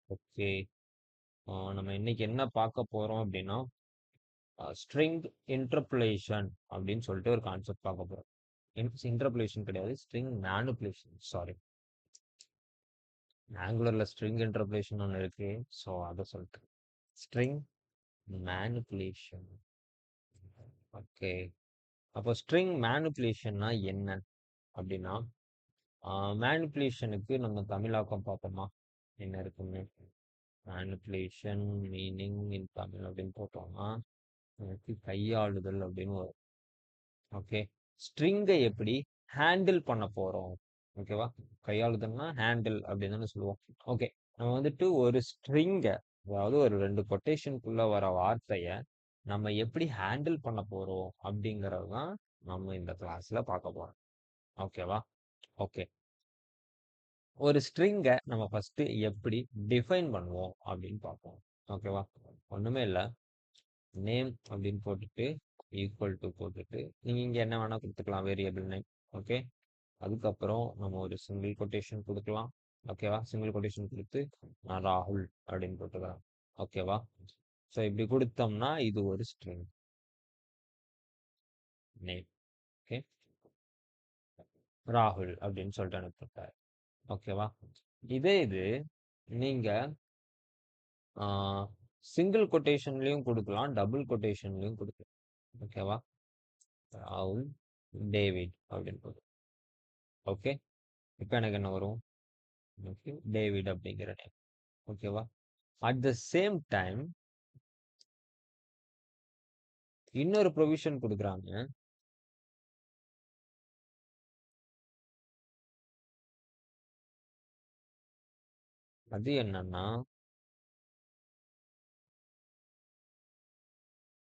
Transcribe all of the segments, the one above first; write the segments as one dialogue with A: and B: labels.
A: Okay. நம்ம இன்னைக்கு என்ன பார்க்க போறோம் அப்படின்னா, ஸ்ட்ரிங் இன்டர்போலேஷன் அப்படின்னு சொல்லிட்டு ஒரு கான்செப்ட் பார்க்க போறோம். இன்டர்போலேஷன் கிடையாது, ஸ்ட்ரிங் மேனிபுலேஷன். சாரி, ஆங்குலர்ல ஸ்ட்ரிங் இன்டர்போலேஷன் ஒன்று இருக்கு. ஸோ அதை சொல்லிட்டு ஸ்ட்ரிங் மேனிபுலேஷன். ஓகே. அப்போ ஸ்ட்ரிங் மேனிபுலேஷன்னா என்ன அப்படின்னா, மேனிபுலேஷனுக்கு நம்ம தமிழாக்கம் பார்ப்போமா? என்ன இருக்குன்னு. மேனிபுலேஷன் மீனிங் இன் தமிழ் அப்படின்னு போட்டோம்னா எனக்கு கையாளுதல் அப்படின்னு வரும். ஓகே. ஸ்ட்ரிங்கை எப்படி ஹேண்டில் பண்ண போறோம்? ஓகேவா? கையாளுதல்னா ஹேண்டில் அப்படின்னு தானே சொல்லுவோம். ஓகே. நம்ம வந்துட்டு ஒரு ஸ்ட்ரிங்கை, அதாவது ஒரு 2 கொட்டேஷனுக்குள்ள வர வார்த்தைய நம்ம எப்படி ஹேண்டில் பண்ண போறோம் அப்படிங்கறது தான் நம்ம இந்த கிளாஸ்ல பார்க்க போறோம். ஓகேவா? ஓகே. ஒரு ஸ்ட்ரிங்கை நம்ம ஃபர்ஸ்ட் எப்படி டிஃபைன் பண்ணுவோம் அப்படின்னு பார்ப்போம். ஓகேவா? ஒண்ணுமே இல்லை, நேம் அப்படின்னு போட்டுட்டு ஈக்குவல் டு போட்டுட்டு நீங்க இங்க என்ன வேணா கொடுத்துக்கலாம், வேரியபிள் நேம். ஓகே. அதுக்கப்புறம் நம்ம ஒரு சிங்கிள் கொட்டேஷன் கொடுக்கலாம். ஓகேவா? சிங்கிள் கொட்டேஷன் கொடுத்து நான் ராகுல் அப்படின்னு போட்டுக்கலாம். ஓகேவா? ஸோ இப்படி கொடுத்தோம்னா இது ஒரு ஸ்ட்ரிங் நேம். ஓகே. ராகுல் அப்படின்னு சொல்லிட்டு அனுப்பிட்டார். ஓகேவா? இதே இது நீங்க சிங்கிள் கொட்டேஷன்லயும் கொடுக்கலாம், டபுள் கொட்டேஷன்லயும் கொடுக்கலாம். ஓகேவா? ராகுல் டேவிட் அப்படின்னு போட்டு. ஓகே. இப்போ எனக்கு என்ன வரும்? ஓகே, டேவிட் அப்படிங்கிற நேம். ஓகேவா? அட் த சேம் டைம் இன்னொரு ப்ரொவிஷன் கொடுக்குறாங்க. அது என்னன்னா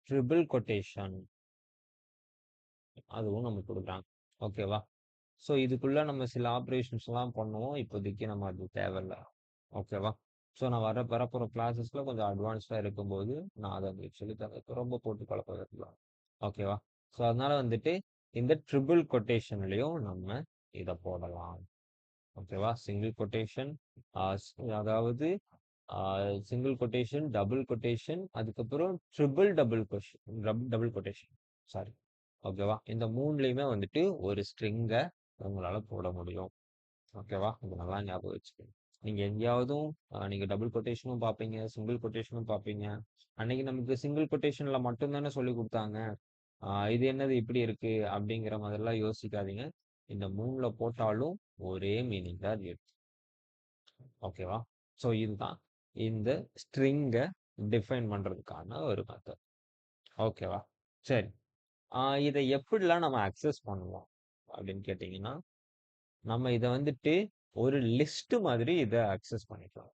A: ட்ரிபிள் கொட்டேஷன், அதுவும் நமக்கு கொடுக்குறாங்க. ஓகேவா? ஸோ இதுக்குள்ள நம்ம சில ஆப்ரேஷன்ஸ் எல்லாம் பண்ணுவோம். இப்போதைக்கு நம்ம அது தேவையில்லை. ஓகேவா? ஸோ நான் வரப்போற கிளாஸஸ்ல கொஞ்சம் அட்வான்ஸ்டா இருக்கும்போது நான் அதை உங்களுக்கு சொல்லி தரேன். ரொம்ப போட்டு குழப்பம். ஓகேவா? ஸோ அதனால வந்துட்டு இந்த ட்ரிபிள் கொட்டேஷன்லயும் நம்ம இதை போடலாம். ஓகேவா? சிங்கிள் கொட்டேஷன், அதாவது சிங்கிள் கொட்டேஷன், டபுள் கொட்டேஷன், அதுக்கப்புறம் ட்ரிபிள் டபுள் கொட்டேஷன். சாரி. ஓகேவா? இந்த மூணுலயுமே வந்துட்டு ஒரு ஸ்ட்ரிங்கை உங்களால போட முடியும். ஓகேவா? இது நல்லா ஞாபகம் வச்சுக்கோங்க. நீங்க எங்கேயாவதும் நீங்க டபுள் கொட்டேஷனும் பார்ப்பீங்க, சிங்கிள் கொட்டேஷனும் பார்ப்பீங்க. அன்னைக்கு நமக்கு சிங்கிள் கொட்டேஷன்ல மட்டும் தானே சொல்லி கொடுத்தாங்க. இது என்னது இப்படி இருக்கு அப்படிங்கிற மாதிரிலாம் யோசிக்காதீங்க. இந்த மூணுல போட்டாலும் ஒரே மீனிங் தான் அது இருக்கு. ஓகேவா? ஸோ இதுதான் இந்த ஸ்ட்ரிங்கை டிஃபைன் பண்றதுக்கான ஒரு மெத்தட். ஓகேவா? சரி. இதை எப்படிலாம் நம்ம அக்சஸ் பண்ணுவோம் அப்படின்னு கேட்டிங்கன்னா, நம்ம இதை வந்துட்டு ஒரு லிஸ்ட் மாதிரி இதை அக்சஸ் பண்ணிக்கலாம்.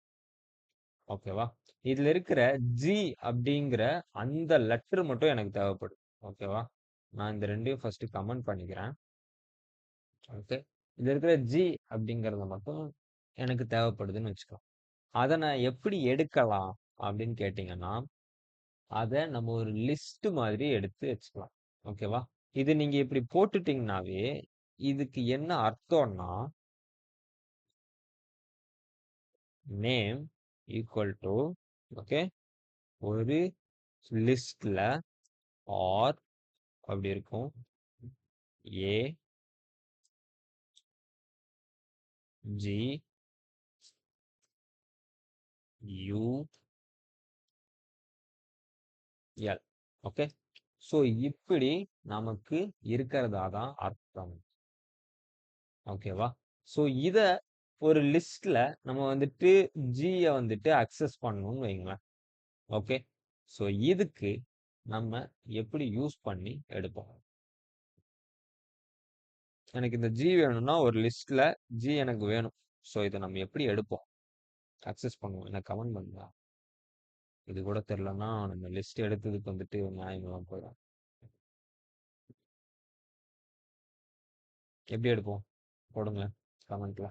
A: ஓகேவா? இதுல இருக்கிற ஜி அப்படிங்கிற அந்த லெட்டர் மட்டும் எனக்கு தேவைப்படும். ஓகேவா? நான் இந்த ரெண்டையும் ஃபர்ஸ்ட் கமெண்ட் பண்ணிக்கிறேன். ஓகே. இதுல இருக்கிற ஜி அப்படிங்கறத மட்டும் எனக்கு தேவைப்படுதுன்னு வச்சுக்கலாம். அதை நான் எப்படி எடுக்கலாம் அப்படின்னு கேட்டீங்கன்னா, அதை நம்ம ஒரு லிஸ்ட் மாதிரி எடுத்து வச்சுக்கலாம். ஓகேவா? இது நீங்க இப்படி போட்டுட்டீங்கன்னாவே இதுக்கு என்ன அர்த்தம்னா, நேம் ஈக்குவல் டு, ஓகே, ஒரு லிஸ்ட்ல ஆர் அப்படி இருக்கும், A G U L. Okay. So இப்படி நமக்கு இருக்கிறதா தான் அர்த்தம். ஓகேவா? ஸோ இத ஒரு லிஸ்ட்ல நம்ம வந்துட்டு ஜியை வந்துட்டு அக்சஸ் பண்ணணும்னு வைங்களேன். ஓகே. ஸோ இதுக்கு நம்ம எப்படி யூஸ் பண்ணி எடுப்போம்? எனக்கு இந்த ஜி வேணும்னா ஒரு லிஸ்ட்ல ஜி எனக்கு வேணும். ஸோ இதை நம்ம எப்படி எடுப்போம், அக்சஸ் பண்ணுவோம்? எனக்கு கமெண்ட் பண்ணுங்க. இது கூட தெரியலன்னா நம்ம லிஸ்ட் எடுத்ததுக்கு வந்துட்டு நியாயம் போயிடும். எப்படி எடுப்போம் போடுங்க கமெண்ட்ல.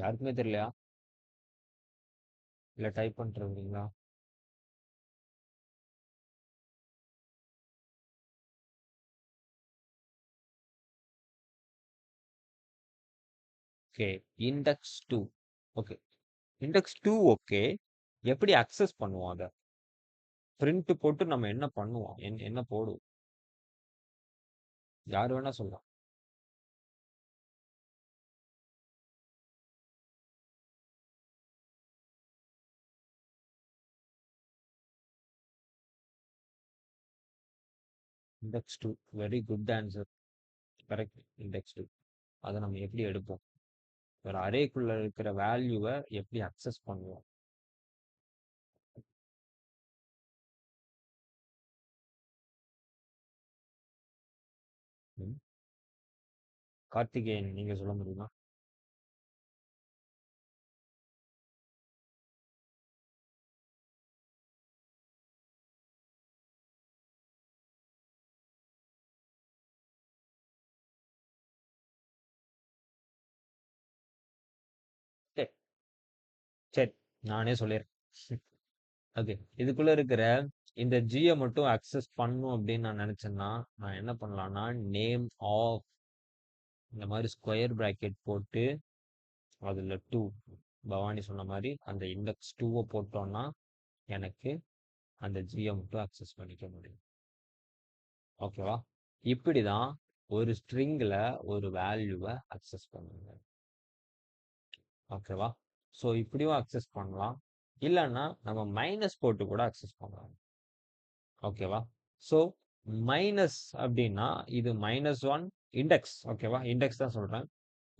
A: யாருக்குமே தெரியலையா? இல்ல டைப் பண்றீங்களா? Okay. Index 2. Okay. Index 2 okay. எப்படி அக்சஸ் பண்ணுவோம் அத? பிரிண்ட் போட்டு நம்ம என்ன பண்ணுவோம்? என்ன போடுவோம்? யார் வேணா சொல்லலாம். Index 2 very good answer. Correct. Index 2. அத நம்ம எப்படி எடுப்போம்? ஒரு அரேக்குள்ள இருக்கிற வேல்யூவை எப்படி அக்சஸ் பண்ணுவோம்? ம். கார்த்திகேயன் நீங்க சொல்ல முடியுமா? சரி சரி, நானே சொல்லிடுறேன். ஓகே. இதுக்குள்ள இருக்கிற இந்த ஜியை மட்டும் அக்சஸ் பண்ணும் அப்படின்னு நான் நினைச்சேன்னா நான் என்ன பண்ணலாம்னா நேம் ஆஃப் இந்த மாதிரி ஸ்கொயர் பிராக்கெட் போட்டு அதுல 2, பவானி சொன்ன மாதிரி அந்த இண்டெக்ஸ் 2 போட்டோம்னா எனக்கு அந்த ஜியை மட்டும் அக்சஸ் பண்ணிக்க முடியும். ஓகேவா? இப்படிதான் ஒரு ஸ்ட்ரிங்ல ஒரு வேல்யூவை அக்சஸ் பண்ணுங்க. ஓகேவா? ஸோ இப்படியும் அக்சஸ் பண்ணலாம். இல்லைன்னா நம்ம மைனஸ் போட்டு கூட அக்சஸ் பண்ணலாம். ஓகேவா? ஸோ மைனஸ் அப்படின்னா இது -1 இண்டெக்ஸ். ஓகேவா? இண்டெக்ஸ் தான் சொல்றேன்.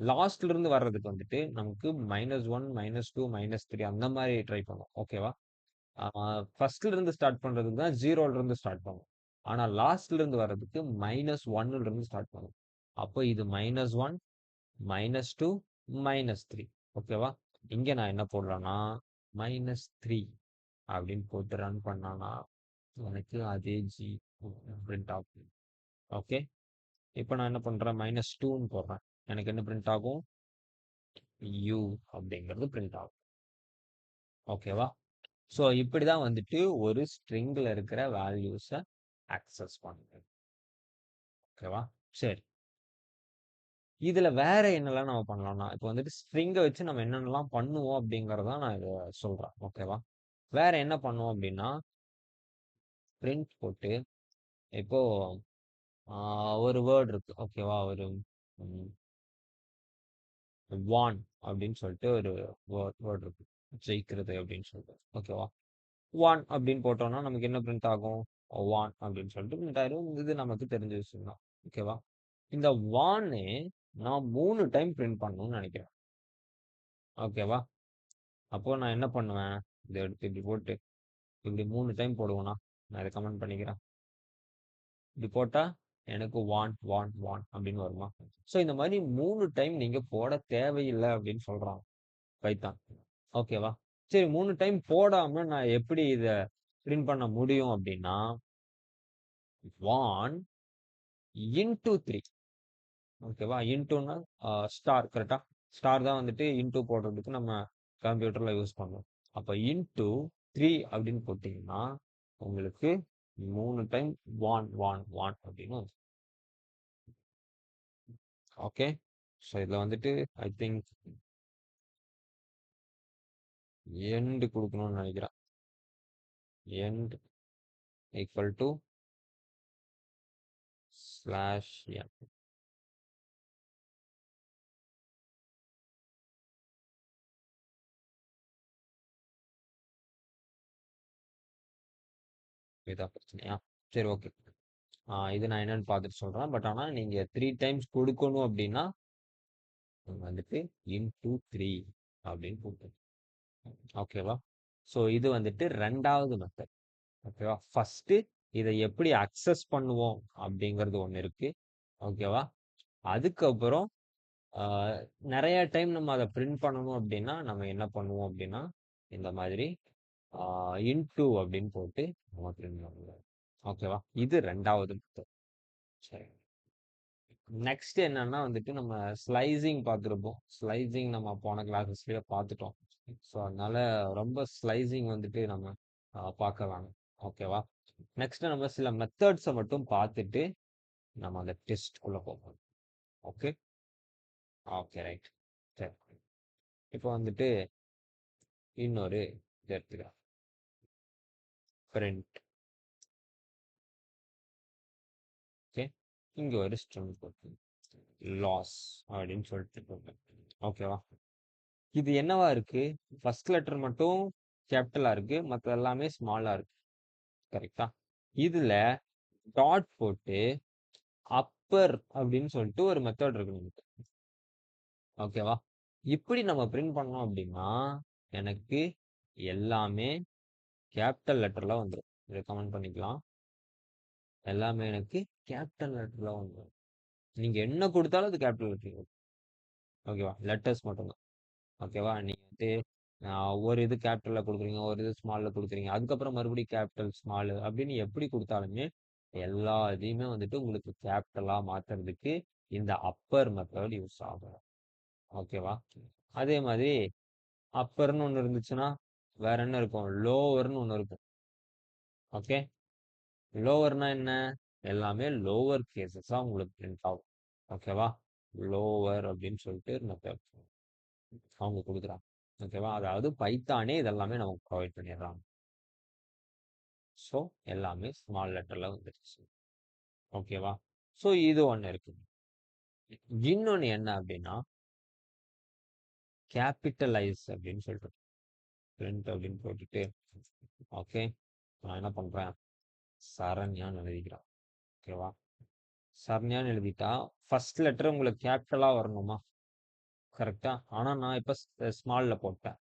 A: லாஸ்ட்ல இருந்து வர்றதுக்கு வந்துட்டு நமக்கு -1, -2, -3 அந்த மாதிரி ட்ரை பண்ணும். ஓகேவா? ஃபர்ஸ்ட்ல இருந்து ஸ்டார்ட் பண்றதுக்கு தான் ஜீரோல இருந்து ஸ்டார்ட் பண்ணும். ஆனா லாஸ்ட்ல இருந்து வர்றதுக்கு -1ல இருந்து ஸ்டார்ட் பண்ணும். அப்போ இது -1, -2, -3. ஓகேவா? இங்க நான் என்ன போடுறேன்னா -3 அப்படின்னு போட்டு ரன் பண்ணானா எனக்கு அதே ஜி பிரிண்ட் ஆகும். ஓகே. இப்போ நான் என்ன பண்றேன் -2ன்னு போடுறேன். எனக்கு என்ன பிரிண்ட் ஆகும்? யூ அப்படிங்கிறது பிரிண்ட் ஆகும். ஓகேவா? ஸோ இப்படிதான் வந்துட்டு ஒரு ஸ்ட்ரிங்ல இருக்கிற வேல்யூஸை அக்சஸ் பண்ணுங்க. ஓகேவா? சரி. இதுல வேற என்னெல்லாம் நம்ம பண்ணலாம்னா இப்போ வந்துட்டு ஸ்ட்ரிங்கை வச்சு நம்ம என்னென்னலாம் பண்ணுவோம் அப்படிங்கறத நான் இதை சொல்றேன். ஓகேவா? வேற என்ன பண்ணுவோம் அப்படின்னா பிரிண்ட் போட்டு இப்போ ஒரு வேர்ட் இருக்கு. ஓகேவா? ஒரு வான் அப்படின்னு சொல்லிட்டு ஒரு வேர்ட் இருக்கு. ஜெயிக்கிறது அப்படின்னு சொல்லிட்டு. ஓகேவா? வான் அப்படின்னு போட்டோம்னா நமக்கு என்ன பிரிண்ட் ஆகும்? வான் அப்படின்னு சொல்லிட்டு பிரிண்ட் ஆயிரும். இது நமக்கு தெரிஞ்ச விஷயம் தான். ஓகேவா? இந்த வானே நான் 3 டைம் பிரிண்ட் பண்ணணும்னு நினைக்கிறேன். ஓகேவா? அப்போ நான் என்ன பண்ணுவேன்? இதை எடுத்து இப்படி போட்டு இப்படி 3 டைம் போடுவேனா? நான் இதை கமெண்ட் பண்ணிக்கிறேன். இப்படி போட்டா எனக்கு வான் வான் வான் அப்படின்னு வருமா? ஸோ இந்த மாதிரி 3 டைம் நீங்க போட தேவையில்லை அப்படின்னு சொல்றான் பைத்தான். ஓகேவா? சரி, 3 டைம் போடாம நான் எப்படி இதை பிரிண்ட் பண்ண முடியும் அப்படின்னா வான் இன்டூ 3. ஓகேவா? இன்டூன்னா ஸ்டார். கரெக்டா? ஸ்டார் தான் வந்துட்டு இன்டூ போடுறதுக்கு நம்ம கம்ப்யூட்டர்ல யூஸ் பண்ணுவோம். அப்ப இன்டூ 3 அப்படின்னு போட்டீங்கன்னா உங்களுக்கு 3 டைம் வான் வான் வான் அப்படின்னு. ஓகே. ஸோ இதுல வந்துட்டு ஐ திங்க் எண்ட் கொடுக்கணும்னு நினைக்கிறேன். எண்ட் ஈக்குவல் டு ஸ்லாஷ் என். இதான் பிரச்சனையா? சரி, ஓகே. இது நான் என்னன்னு பார்த்துட்டு சொல்றேன். பட் ஆனா நீங்க 3 டைம்ஸ் கொடுக்கணும் அப்படின்னா வந்துட்டு இன்டூ 3 அப்படின்னு போட்டு. ஓகேவா? ஸோ இது வந்துட்டு ரெண்டாவது மெத்தட். ஓகேவா? ஃபர்ஸ்ட் இதை எப்படி அக்சஸ் பண்ணுவோம் அப்படிங்கிறது ஒன்று இருக்கு. ஓகேவா? அதுக்கப்புறம் ஆஹ், நிறைய டைம் நம்ம அதை பிரிண்ட் பண்ணணும் அப்படின்னா நம்ம என்ன பண்ணுவோம் அப்படின்னா இந்த மாதிரி இன்டூ அப்படின்னு போட்டு நம்ம பிரிண்ட் பண்ணுவோம். ஓகேவா? இது ரெண்டாவது மெத்தட். சரி. நெக்ஸ்ட் என்னன்னா வந்துட்டு நம்ம ஸ்லைசிங் பார்த்துருப்போம். ஸ்லைசிங் நம்ம போன கிளாஸஸ்லயே பார்த்துட்டோம். ஸோ அதனால ரொம்ப ஸ்லைசிங் வந்துட்டு நம்ம பார்க்க வேணாம். ஓகேவா? நெக்ஸ்ட் நம்ம சில மெத்தட்ஸை மட்டும் பார்த்துட்டு நம்ம அந்த டெஸ்ட்குள்ள போகணும். Okay okay right. சரி, இப்போ வந்துட்டு இன்னொரு இது எடுத்துக்கலாம். பிரிண்ட். ஓகே, இங்க ஒரு ஸ்ட்ரிங் போட்டு லாஸ் அப்படின்னு சொல்லிட்டு போட்டு ஓகேவா? இது என்னவா இருக்கு? ஃபர்ஸ்ட் லெட்டர் மட்டும் கேபிட்டலா இருக்கு, மற்ற எல்லாமே ஸ்மாலா இருக்கு. கரெக்டா? இதுல டாட் போட்டு அப்பர் அப்படின்னு சொல்லிட்டு ஒரு மெத்தட் இருக்கு நமக்கு. ஓகேவா? இப்படி நம்ம பிரிண்ட் பண்ணோம் அப்படின்னா எனக்கு எல்லாமே கேபிட்டல் லெட்டர்ல வந்துடும். இதை கமெண்ட் பண்ணிக்கலாம். எல்லாமே எனக்கு கேபிட்டல் லெட்டர்ல வந்துடும். நீங்க என்ன கொடுத்தாலும் அது கேபிட்டல் லெட்டர். ஓகேவா? லெட்டர்ஸ் மட்டும்தான். ஓகேவா? நீங்க வந்து ஒரு இது கேபிட்டல்ல கொடுக்குறீங்க, ஒரு இது ஸ்மால்ல கொடுக்குறீங்க, அதுக்கப்புறம் மறுபடியும் கேபிட்டல் ஸ்மால் அப்படின்னு எப்படி கொடுத்தாலுமே எல்லா இதையுமே வந்துட்டு உங்களுக்கு கேபிட்டலா மாத்துறதுக்கு இந்த அப்பர் மெத்தட் யூஸ் ஆகும். ஓகேவா? அதே மாதிரி அப்பர்னு ஒன்று இருந்துச்சுன்னா வேற என்ன இருக்கும்? லோவர்னு ஒன்று இருக்கும். ஓகே, லோவர்னா என்ன? எல்லாமே லோவர் கேசஸா உங்களுக்கு பிரிண்ட் ஆகும். ஓகேவா? லோவர் அப்படின்னு சொல்லிட்டு மெத்தட் அவங்க கொடுக்குறாங்க. ஓகேவா? அதாவது பைத்தானே இதெல்லாமே நமக்கு ப்ரொவைட் பண்ணிடுறாங்க. ஸோ எல்லாமே ஸ்மால் லெட்டர்ல வந்துருச்சு. ஓகேவா? ஸோ இது ஒன்று இருக்கு. இன்னொன்று என்ன அப்படின்னா கேபிட்டலைஸ் அப்படின்னு சொல்லிட்டு பிரிண்ட் அப்படின்னு போட்டுட்டு ஓகே, நான் என்ன பண்றேன்? சரண்யான்னு எழுதிக்கிறேன். ஓகேவா? சரண்யான்னு எழுதிட்டா ஃபர்ஸ்ட் லெட்டர் உங்களுக்கு கேபிட்டலா வரணுமா? கரெக்டா? ஆனா நான் இப்ப ஸ்மால்ல போட்டேன்.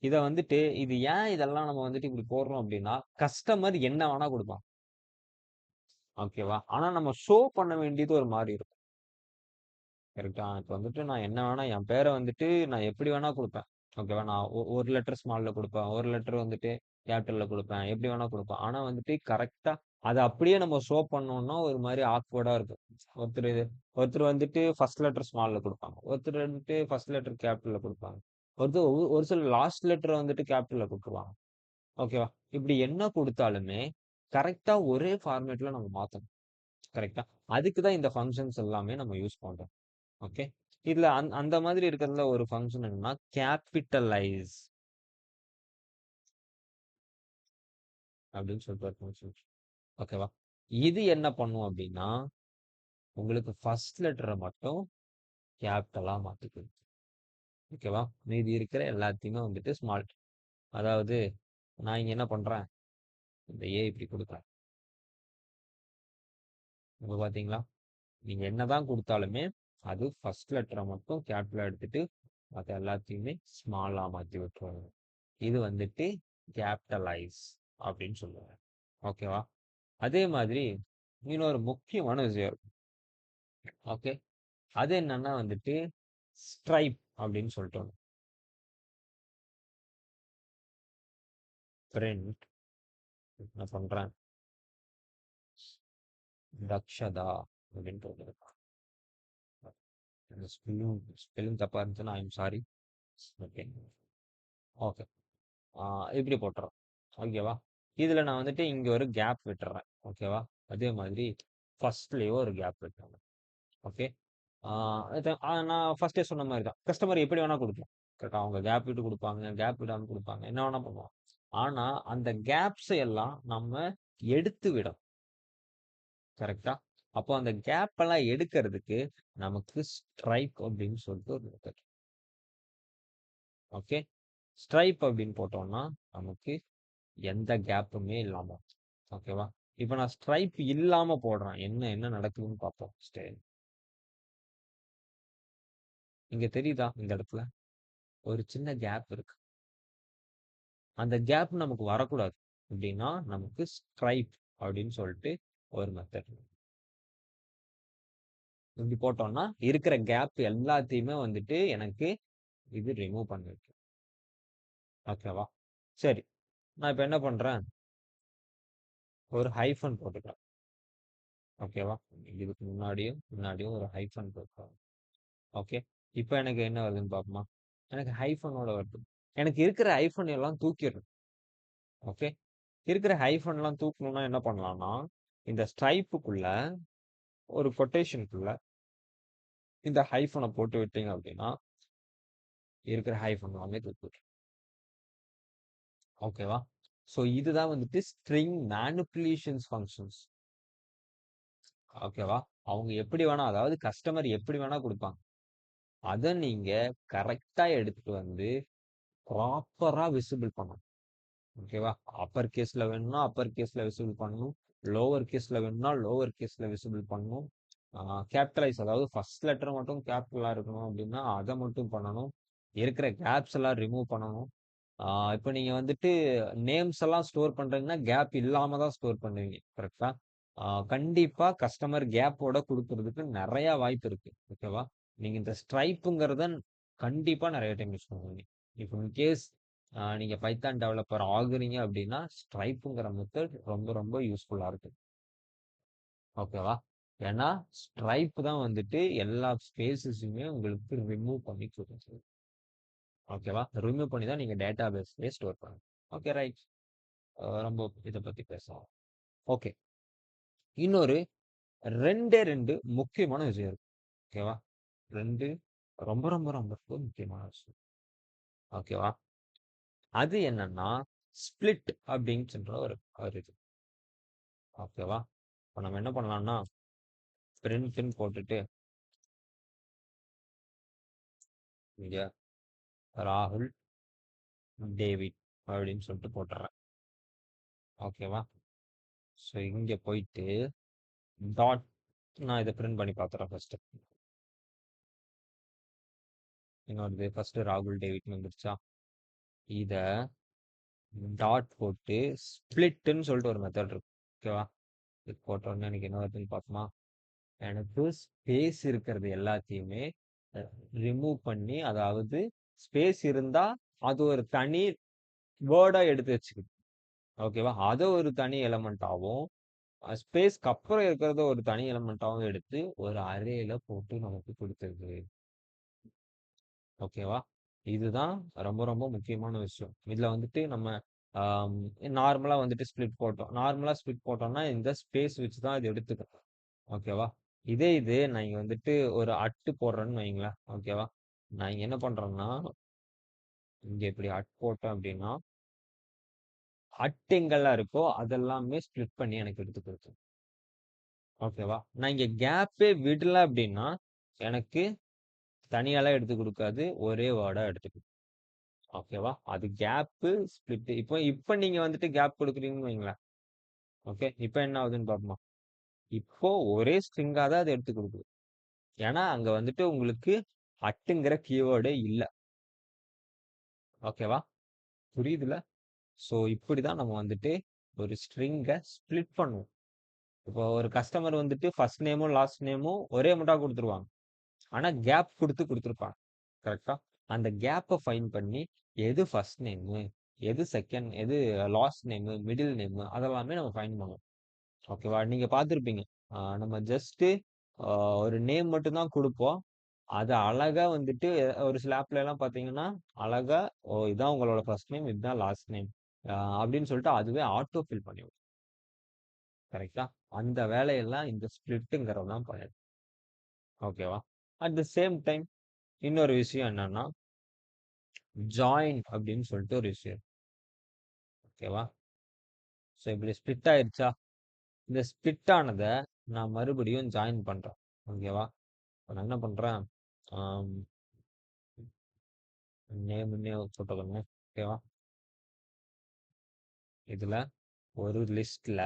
A: இதை வந்துட்டு இது ஏன் இதெல்லாம் நம்ம வந்துட்டு இப்படி போடுறோம் அப்படின்னா கஸ்டமர் என்ன வேணா கொடுப்பான். ஓகேவா? ஆனா நம்ம ஷோ பண்ண வேண்டியது ஒரு மாதிரி இருக்கும். கரெக்டா? இப்போ வந்துட்டு நான் என்ன வேணா என் பேரை வந்துட்டு நான் எப்படி வேணா கொடுப்பேன். ஓகேவா? நான் ஒரு லெட்டர் ஸ்மால்ல கொடுப்பேன், ஒரு லெட்டர் வந்துட்டு கேபிட்டல்ல கொடுப்பேன், எப்படி வேணா கொடுப்பேன். ஆனா வந்துட்டு கரெக்டா அதை அப்படியே நம்ம ஷோ பண்ணோம்னா ஒரு மாதிரி ஆக்வர்டா இருக்கும். ஒருத்தர் ஒருத்தர் வந்துட்டு ஃபர்ஸ்ட் லெட்டர் ஸ்மால்ல கொடுப்பாங்க, ஒருத்தர் வந்துட்டு ஃபர்ஸ்ட் லெட்டர் கேபிட்டல்ல கொடுப்பாங்க, ஒருத்தர் ஒரு சில லாஸ்ட் லெட்டர் வந்துட்டு கேபிட்டல்ல கொடுத்துருவாங்க. ஓகேவா? இப்படி என்ன கொடுத்தாலுமே கரெக்டா ஒரே ஃபார்மேட்ல நம்ம மாத்தணும். கரெக்டா? அதுக்கு தான் இந்த ஃபங்க்ஷன்ஸ் எல்லாமே நம்ம யூஸ் பண்றோம். ஓகே, இதுல அந்த மாதிரி இருக்கிறதுல ஒரு ஃபங்க்ஷன் என்னன்னா கேபிட்டலைஸ் அப்படின்னு சொல்லிட்டு ஒரு ஃபங்க்ஷன். ஓகேவா? இது என்ன பண்ணும் அப்படின்னா உங்களுக்கு ஃபர்ஸ்ட் லெட்டரை மட்டும் கேபிட்டலா மாத்திக்கும். ஓகேவா? மீதி இருக்கிற எல்லாத்தையுமே வந்துட்டு ஸ்மால். அதாவது நான் இங்க என்ன பண்றேன்? இந்த ஏ இப்படி கொடுக்குறேன். இப்ப பாத்தீங்களா? நீங்க என்னதான் கொடுத்தாலுமே அது ஃபர்ஸ்ட் லெட்டரை மட்டும் கேபிட்டலா எடுத்துட்டு மற்ற எல்லாத்தையுமே ஸ்மாலா மாத்தி விட்டுருவாங்க. இது வந்துட்டு கேபிட்டலைஸ் அப்படின்னு சொல்லுவாங்க. ஓகேவா? அதே மாதிரி இன்னொரு முக்கியமான விஷயம் இருக்கு. ஓகே, அது என்னன்னா வந்துட்டு ஸ்ட்ரைப் அப்படின்னு சொல்லிட்டு பிரிண்ட் என்ன பண்றேன்? தக்ஷதா அப்படின்ட்டு ஸ்பெல்லிங் தப்பா இருந்துச்சுன்னா ஐம் சாரி. ஓகே ஓகே, இப்படி போட்டுறோம். ஓகேவா? இதுல நான் வந்துட்டு இங்க ஒரு கேப் விட்டுறேன். ஓகேவா? அதே மாதிரி ஃபர்ஸ்ட்லயும் ஒரு கேப் விட்டுறேன். ஓகே, நான் ஃபர்ஸ்டே சொன்ன மாதிரி தான் கஸ்டமர் எப்படி வேணா கொடுக்கலாம். கரெக்டா? அவங்க கேப் விட்டு கொடுப்பாங்க, கேப் விடாம கொடுப்பாங்க, என்ன வேணா பண்ணுவாங்க. ஆனா அந்த கேப்ஸ் எல்லாம் நம்ம எடுத்து விடும். கரெக்டா? அப்போ அந்த கேப் எல்லாம் எடுக்கிறதுக்கு நமக்கு ஸ்ட்ரைப் அப்படின்னு சொல்லிட்டு ஒரு மெத்தட். ஓகே, ஸ்ட்ரைப் அப்படின்னு போட்டோம்னா நமக்கு எந்த கேப்புமே இல்லாம. ஓகேவா? இப்ப நான் ஸ்ட்ரைப் இல்லாம போடுறேன், என்ன என்ன நடக்குதுன்னு பார்ப்போம். இங்க தெரியுதா? இந்த இடத்துல ஒரு சின்ன கேப் இருக்கு. அந்த கேப் நமக்கு வரக்கூடாது அப்படின்னா நமக்கு ஸ்ட்ரைப் அப்படின்னு சொல்லிட்டு ஒரு மெத்தட். இப்படி போட்டோம்னா இருக்கிற கேப் எல்லாத்தையுமே வந்துட்டு எனக்கு இது ரிமூவ் பண்ணிருக்கு. ஓகேவா? சரி, நான் இப்ப என்ன பண்றேன்? ஒரு ஹைஃபன் போட்டுக்கிறேன். ஓகேவா? இதுக்கு முன்னாடியும் ஒரு ஹைஃபன் இருக்கும். ஓகே. இப்ப எனக்கு என்ன வருதுன்னு பார்ப்போமா? எனக்கு ஹைஃபனோட வருது. எனக்கு இருக்கிற ஹைஃபன் எல்லாம் தூக்கிடணும். ஓகே. இருக்கிற ஹைஃபன்லாம் தூக்கணும்னா என்ன பண்ணலாம்னா, இந்த ஸ்ட்ரைப்புக்குள்ள ஒரு கொட்டேஷனுக்குள்ள இந்த ஹைஃபனை போட்டு விட்டீங்க அப்படின்னா, இருக்கிற ஹைஃபன் எல்லாமே தூக்கிடும். ஓகேவா? ஸோ இதுதான் வந்துட்டு ஸ்ட்ரிங் மேனிபுலேஷன்ஸ் ஃபங்க்ஷன்ஸ். ஓகேவா? அவங்க எப்படி வேணா, அதாவது கஸ்டமர் எப்படி வேணா குடுப்பாங்க. அத நீங்க கரெக்ட்டா எடுத்துட்டு வந்து ப்ராப்பரா விசிபிள் பண்ணணும். ஓகேவா? அப்பர் கேஸ்ல வேணும்னா அப்பர் கேஸ்ல விசிபிள் பண்ணணும். லோவர் கேஸ்ல வேணும்னா லோவர் கேஸ்ல விசிபிள் பண்ணணும். கேபிட்டலைஸ், அதாவது ஃபர்ஸ்ட் லெட்டர் மட்டும் கேபிட்டலா இருக்கணும் அப்படின்னா அதை மட்டும் பண்ணணும். இருக்கிற கேப்ஸ் எல்லாம் ரிமூவ் பண்ணணும். இப்போ நீங்க வந்துட்டு நேம்ஸ் எல்லாம் ஸ்டோர் பண்றீங்கன்னா கேப் இல்லாம தான் ஸ்டோர் பண்ணுவீங்க. கரெக்டா? கண்டிப்பா கஸ்டமர் கேப்போட கொடுக்கறதுக்கு நிறைய வாய்ப்பு இருக்கு. ஓகேவா? நீங்க இந்த ஸ்ட்ரைப்புங்கிறத கண்டிப்பா நிறைய டைம் யூஸ் பண்ணுவீங்க. இப்போ இன் கேஸ் நீங்க பைத்தான் டெவலப்பர் ஆகுறீங்க அப்படின்னா ஸ்ட்ரைப்புங்கிற மெத்தட் ரொம்ப ரொம்ப யூஸ்ஃபுல்லா இருக்கு. ஓகேவா? ஏன்னா ஸ்ட்ரைப் தான் வந்துட்டு எல்லா ஸ்பேசஸுமே உங்களுக்கு ரிமூவ் பண்ணி கொடுக்கும். ஓகேவா? ரிமூவ் பண்ணி தான் நீங்க டேட்டா பேஸ்லயே ஸ்டோர் பண்ணுங்க. Okay, right. ரொம்ப இதை பத்தி பேசலாம். ஓகே. இன்னொரு ரெண்டு முக்கியமான விஷயம் இருக்கு. ஓகேவா? ரெண்டு ரொம்ப ரொம்ப ரொம்ப ரொம்ப முக்கியமான விஷயம். ஓகேவா? அது என்னன்னா ஸ்பிளிட் அப்படின்னு சொல்ற ஒரு ஒரு இது. ஓகேவா? இப்போ நம்ம என்ன பண்ணலாம்னா பிரிண்ட்னு போட்டுட்டு இங்க ராகுல் டேவிட் அப்படின்னு சொல்லிட்டு போட்டுறேன். ஓகேவா? ஸோ இங்க போயிட்டு டாட், நான் இதை பிரிண்ட் பண்ணி பார்த்துறேன் ஃபர்ஸ்ட். என்னோடது ஃபர்ஸ்ட் ராகுல் டேவிட்னு வந்துருச்சா? இத டாட் போட்டு ஸ்பிளிட்னு சொல்லிட்டு ஒரு மெத்தட் இருக்கு. ஓகேவா? இது போட்ட உடனே எனக்கு என்ன வருதுன்னு பார்ப்போமா? எனக்கு ஸ்பேஸ் இருக்கிறது எல்லாத்தையுமே ரிமூவ் பண்ணி, அதாவது ஸ்பேஸ் இருந்தா அது ஒரு தனி வேர்டா எடுத்து வச்சுக்குது. ஓகேவா? அதை ஒரு தனி எலமெண்டாவும் ஸ்பேஸ்க்கு அப்புறம் இருக்கிறத ஒரு தனி எலமெண்டாவும் எடுத்து ஒரு அரேல போட்டு நமக்கு கொடுத்துருது. ஓகேவா? இதுதான் ரொம்ப ரொம்ப முக்கியமான விஷயம். இதுல வந்துட்டு நம்ம நார்மலா வந்துட்டு ஸ்பிளிட் போட்டோம். நார்மலா ஸ்பிளிட் போட்டோம்னா இந்த ஸ்பேஸ் வச்சு தான் இது எடுத்துக்கும். ஓகேவா? இதே இது நான் இங்க வந்துட்டு ஒரு அட்டு போடுறேன்னு வைங்களேன். ஓகேவா? நான் இங்க என்ன பண்றேன்னா, இங்க இப்படி அட் போட்டேன் அப்படின்னா அட்டு எங்கெல்லாம் இருக்கோ அதெல்லாமே ஸ்பிளிட் பண்ணி எனக்கு எடுத்து கொடுக்கும். ஓகேவா? நான் இங்க கேப்பே விடல அப்படின்னா எனக்கு தனியாலாம் எடுத்து கொடுக்காது, ஒரே வேர்டா எடுத்து கொடுக்கும். ஓகேவா? அது கேப்பு ஸ்பிளிட். இப்போ இப்போ நீங்க வந்துட்டு கேப் கொடுக்குறீங்கன்னு வைங்களேன். ஓகே, இப்போ என்ன ஆகுதுன்னு பார்ப்போமா? இப்போ ஒரே ஸ்ட்ரிங்கா தான் அது எடுத்து கொடுக்குது. ஏன்னா அங்க வந்துட்டு உங்களுக்கு அட்டுங்கிற கீவேர்டே இல்ல. ஓகேவா? புரியுதுல? ஸோ இப்படிதான் நம்ம வந்துட்டு ஒரு ஸ்ட்ரிங்கை ஸ்பிளிட் பண்ணுவோம். இப்போ ஒரு கஸ்டமர் வந்துட்டு ஃபர்ஸ்ட் நேமும் லாஸ்ட் நேமும் ஒரே முட்டா கொடுத்துருவாங்க. ஆனா கேப் கொடுத்து கொடுத்துருப்பாங்க. கரெக்டா? அந்த கேப்பை ஃபைன் பண்ணி எது ஃபர்ஸ்ட் நேமு, எது செகண்ட், எது லாஸ்ட் நேமு, மிடில் நேமு, அதெல்லாமே நம்ம ஃபைன் பண்ணுவோம். ஓகேவா? நீங்க பார்த்துருப்பீங்க. நம்ம ஜஸ்ட் ஒரு நேம் மட்டும் தான் கொடுப்போம். அது அழகா வந்துட்டு ஒரு சில ஆப்ல எல்லாம் பாத்தீங்கன்னா அழகா, ஓ இதான் உங்களோட ஃபர்ஸ்ட் நேம், இதுதான் லாஸ்ட் நேம் அப்படின்னு சொல்லிட்டு அதுவே ஆட்டோ ஃபில் பண்ணிவிடும். கரெக்டா? அந்த வேலையெல்லாம் இந்த ஸ்பிளிட்டுங்கிறது தான் பண்ணுது. ஓகேவா? அட் த சேம் டைம் இன்னொரு விஷயம் என்னன்னா ஜாயின் அப்படின்னு சொல்லிட்டு ஒரு விஷயம். ஓகேவா? ஸோ இப்படி ஸ்பிளிட் ஆயிடுச்சா? இந்த ஸ்பிளிட் ஆனதை நான் மறுபடியும் ஜாயின் பண்றேன். ஓகேவா? நான் என்ன பண்றேன், நேம்னே போட்டுக்கோங்க. ஓகேவா? இதுல ஒரு லிஸ்ட்ல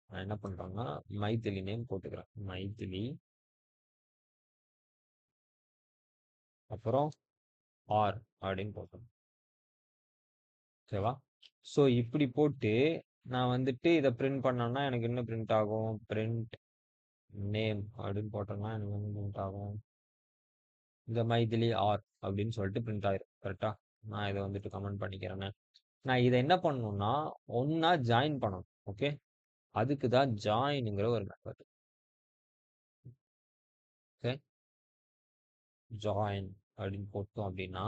A: நான் என்ன பண்றேன்னா மைதிலி நேம் போட்டுக்கிறேன். மைதிலி, அப்புறம் ஆர் அப்படின்னு போட்டுறேன். ஓகேவா? ஸோ இப்படி போட்டு நான் வந்துட்டு இதை பிரிண்ட் பண்ணேன்னா எனக்கு என்ன பிரிண்ட் ஆகும்? பிரிண்ட் நேம் அப்படின்னு போட்டோம்னா எனக்கு என்ன பிரிண்ட் ஆகும்? இந்த மைதிலி ஆர் அப்படின்னு சொல்லிட்டு பிரிண்ட் ஆயிரும். கரெக்டா? நான் இதை வந்துட்டு கமெண்ட் பண்ணிக்கிறேன்னு. நான் இதை என்ன பண்ணணும்னா ஒன்னா ஜாயின் பண்ணணும். ஓகே, அதுக்கு தான் ஜாயின்ங்கிற ஒரு மெத்தட். ஜாயின் அப்படின்னு போட்டோம் அப்படின்னா,